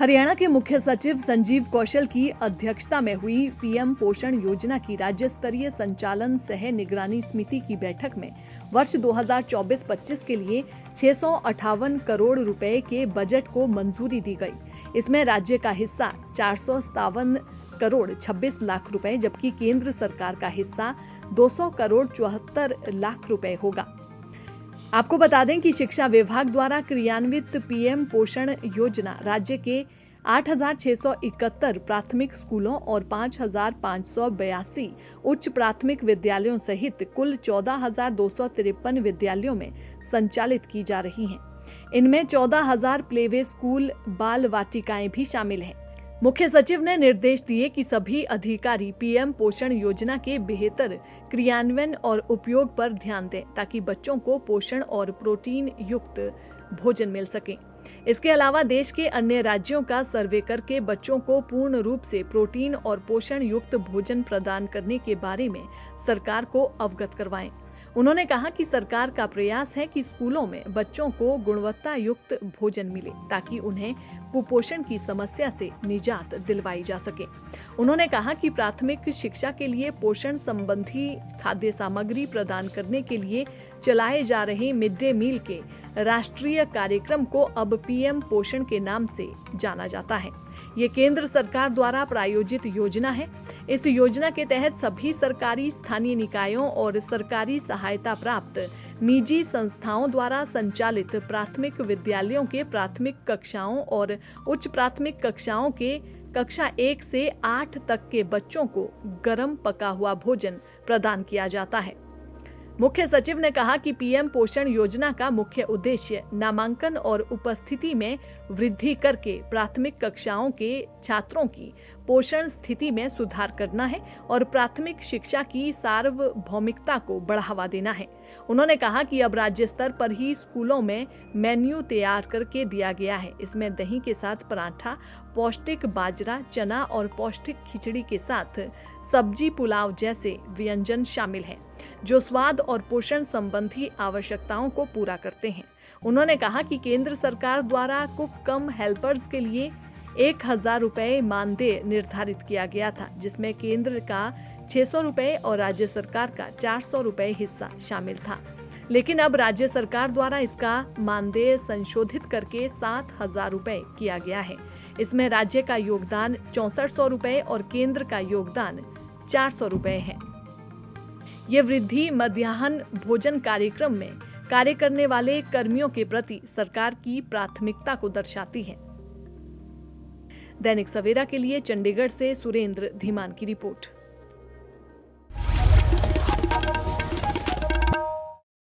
हरियाणा के मुख्य सचिव संजीव कौशल की अध्यक्षता में हुई पीएम पोषण योजना की राज्य स्तरीय संचालन सह निगरानी समिति की बैठक में वर्ष 2024-25 के लिए 658 करोड़ रुपए के बजट को मंजूरी दी गई। इसमें राज्य का हिस्सा 457 करोड़ 26 लाख रुपए जबकि केंद्र सरकार का हिस्सा 200 करोड़ 74 लाख रुपए होगा। आपको बता दें कि शिक्षा विभाग द्वारा क्रियान्वित पीएम पोषण योजना राज्य के 8,671 प्राथमिक स्कूलों और 5,582 उच्च प्राथमिक विद्यालयों सहित कुल 14,253 विद्यालयों में संचालित की जा रही हैं। इनमें 14,000 प्लेवे स्कूल बाल वाटिकाएं भी शामिल हैं। मुख्य सचिव ने निर्देश दिए कि सभी अधिकारी पीएम पोषण योजना के बेहतर क्रियान्वयन और उपयोग पर ध्यान दें ताकि बच्चों को पोषण और प्रोटीन युक्त भोजन मिल सके। इसके अलावा देश के अन्य राज्यों का सर्वे करके बच्चों को पूर्ण रूप से प्रोटीन और पोषण युक्त भोजन प्रदान करने के बारे में सरकार को अवगत करवाएं। उन्होंने कहा कि सरकार का प्रयास है कि स्कूलों में बच्चों को गुणवत्ता युक्त भोजन मिले ताकि उन्हें कुपोषण की समस्या से निजात दिलवाई जा सके। उन्होंने कहा कि प्राथमिक शिक्षा के लिए पोषण संबंधी खाद्य सामग्री प्रदान करने के लिए चलाए जा रहे मिड डे मील के राष्ट्रीय कार्यक्रम को अब पीएम पोषण के नाम से जाना जाता है। ये केंद्र सरकार द्वारा प्रायोजित योजना है। इस योजना के तहत सभी सरकारी, स्थानीय निकायों और सरकारी सहायता प्राप्त निजी संस्थाओं द्वारा संचालित प्राथमिक विद्यालयों के प्राथमिक कक्षाओं और उच्च प्राथमिक कक्षाओं के कक्षा 1 से 8 तक के बच्चों को गर्म पका हुआ भोजन प्रदान किया जाता है। मुख्य सचिव ने कहा कि पीएम पोषण योजना का मुख्य उद्देश्य नामांकन और उपस्थिति में वृद्धि करके प्राथमिक कक्षाओं के छात्रों की पोषण स्थिति में सुधार करना है और प्राथमिक शिक्षा की सार्वभौमिकता को बढ़ावा देना है। उन्होंने कहा कि अब राज्य स्तर पर ही स्कूलों में मेन्यू तैयार करके दिया गया है। इसमें दही के साथ पराठा, पौष्टिक बाजरा, चना और पौष्टिक खिचड़ी के साथ सब्जी पुलाव जैसे व्यंजन शामिल हैं, जो स्वाद और पोषण संबंधी आवश्यकताओं को पूरा करते हैं। उन्होंने कहा कि केंद्र सरकार द्वारा कुक कम हेल्पर्स के लिए 1,000 रुपए मानदेय निर्धारित किया गया था, जिसमें केंद्र का 600 रुपए और राज्य सरकार का 400 रुपए हिस्सा शामिल था। लेकिन अब राज्य सरकार द्वारा इसका मानदेय संशोधित करके 7,000 रुपए किया गया है। इसमें राज्य का योगदान 6400 रुपए और केंद्र का योगदान 400 रुपए है। ये वृद्धि मध्याह्न भोजन कार्यक्रम में कार्य करने वाले कर्मियों के प्रति सरकार की प्राथमिकता को दर्शाती है। दैनिक सवेरा के लिए चंडीगढ़ से सुरेंद्र धीमान की रिपोर्ट।